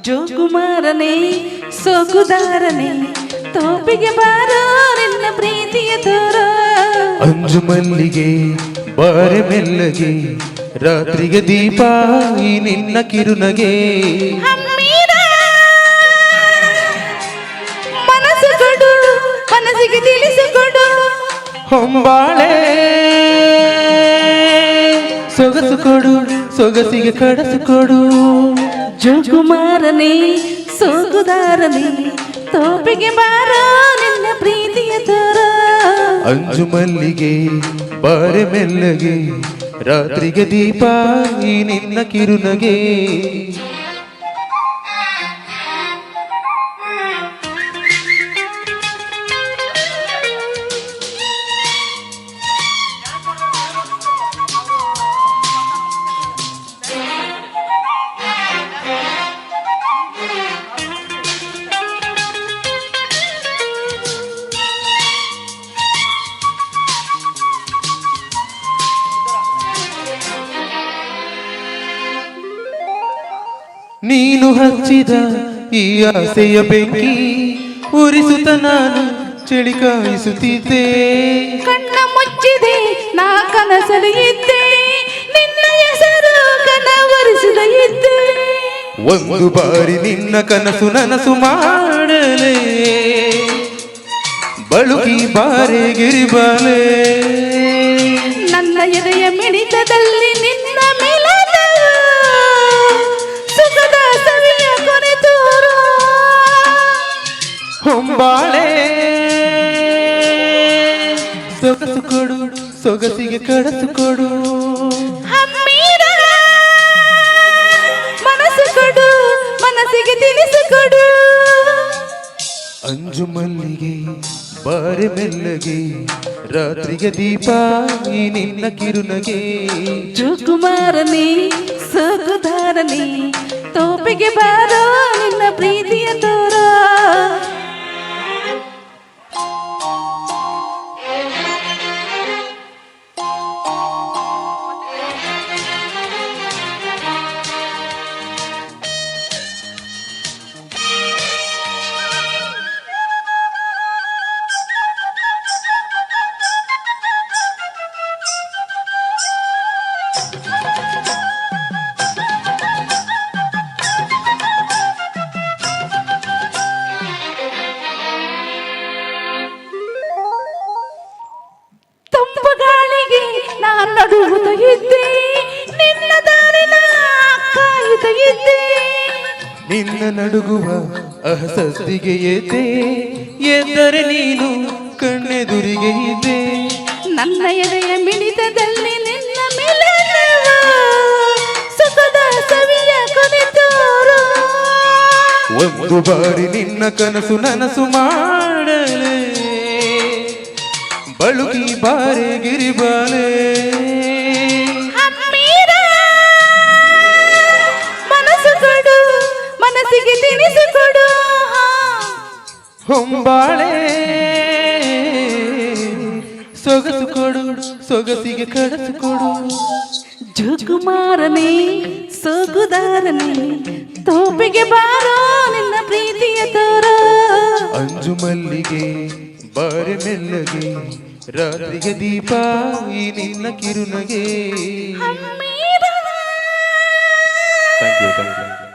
ಜೋಕುಮಾರನೇ ಸೋಗುದಾರನೇ ತೋಪಿಗೆ ಬಾರೋ ನಿನ್ನ ಪ್ರೀತಿಯ ತೋರ ಅಂಜು ಮಲ್ಲಿಗೆ ಬಾರೆ ಮೆಲ್ಲಗೆ ರಾತ್ರಿಗೆ ದೀಪ ಈ ನಿನ್ನ ಕಿರುನಗೆ ಮನಸ್ಸು ಕೊಡು ಮನಸ್ಸಿಗೆ ತಿಳಿಸಿಕೊಡು ಹೊಂಬಾಳೆ ಸೊಗಸು ಕೊಡು ಸೊಗಸಿಗೆ ಕಡಸು ಕೊಡು ಜೋಕುಮಾರನೇ ಸೋಗುದಾರನೇ ತೋಪಿಗೆ ಬಾರೋ ನಿನ್ನ ಪ್ರೀತಿಯ ತೋರ ಅಂಜು ಮಲ್ಲಿಗೆ ಬಾರೆ ಮೆಲ್ಲಗೆ ರಾತ್ರಿಗೆ ದೀಪ ಈ ನಿನ್ನ ಕಿರುನಗೆ ನೀನು ಹಚ್ಚಿದ ಈ ಆಸೆಯ ಬೆಂಕಿ ಉರಿಸುತ್ತ ನಾನು ಚಳಿ ಕಾಯಿಸುತ್ತಿದ್ದೆ ಕಣ್ಣ ಮುಚ್ಚಿದೆ ನಾ ಕನಸಲು ಇದ್ದೆ ನಿನ್ನ ಹೆಸರು ಕನವರಿಸಿದ ಇದ್ದೆ ಒಂದು ಬಾರಿ ನಿನ್ನ ಕನಸು ನನಸು ಮಾಡಲೇ ಬಳುಕಿ ಬಾರೆ ಗಿರಿಬಾಲೆ ನನ್ನ ಎದೆಯ ಮಿಡಿತದಲ್ಲಿ ನಿನ್ನ ಮಿಲನ ಸುಖದ ಸವಿಯ ಕೊನೆತೋರು ಹೊಂಬಾಳೆ ಸೊಗಸು ಕೊಡು ಸೊಗಸಿಗೆ ಕಡಸು ಕೊಡು ಹಮ್ಮೀರ ಮನಸ್ಸು ಕೊಡು ಮನಸ್ಸಿಗೆ ತಿಳಿಸಿಕೊಡು ಅಂಜು ಮಲ್ಲಿಗೆ ಬಾರೆ ಮೆಲ್ಲಗೆ ರಾತ್ರಿಗೆ ದೀಪ ಈ ನಿನ್ನ ಕಿರುನಗೆ ಜೋಕುಮಾರನೇ ಸೋಗುದಾರನೇ ತೋಪಿಗೆ ಬಾರೋ ನಿನ್ನ ಪ್ರೀತಿಯ ತೋರ ಗಾಳಿಗೆ ನಾನು ನಡುವುದ ಇದ್ದೆ ನಿನ್ನ ದಾರಿನ ಕಾಯುತ್ತ ಇದ್ದೆ ನಿನ್ನ ನಡುಗುವ ಅಹಸಸ್ತಿಗೆ ಏತೆ ಎಂದರೆ ನೀನು ಕಣ್ಣೆದುರಿಗೆ ಇದ್ದೆ ನನ್ನ ಎದೆಯ ಮಿಡಿತದಲ್ಲಿ ನಿನ್ನ ಮಿಲನವ ಸುಖದ ಸವಿಯ ಕೊನೆತೋರು ಒಂದು ಬಾರಿ ನಿನ್ನ ಕನಸು ನನಸು ಮಾಡಲೇ ಬಳುಕಿ ಬಾರೆ ಗಿರಿಬಾಲೆ ಹಮ್ಮೀರ ಮನಸ್ಸು ಕೊಡು ಮನಸ್ಸಿಗೆ ತಿಳಿಸಿಕೊಡು ಹೊಂಬಾಳೆ ಸೊಗಸು ಕೊಡು ಸೊಗಸಿಗೆ ಕಡಸು ಕೊಡು ಜೋಕುಮಾರನೇ ಸೋಗುದಾರನೇ ತೋಪಿಗೆ ಬಾರೋ ನಿನ್ನ ಪ್ರೀತಿಯ ತೋರ ಅಂಜು ಮಲ್ಲಿಗೆ ಬಾರೆ ಮೆಲ್ಲಗೆ ರಾತ್ರಿಗೆ ದೀಪ ಈ ನಿನ್ನ ಕಿರುನಗೆ ಹಮ್ಮೀರ ಥ್ಯಾಂಕ್ ಯು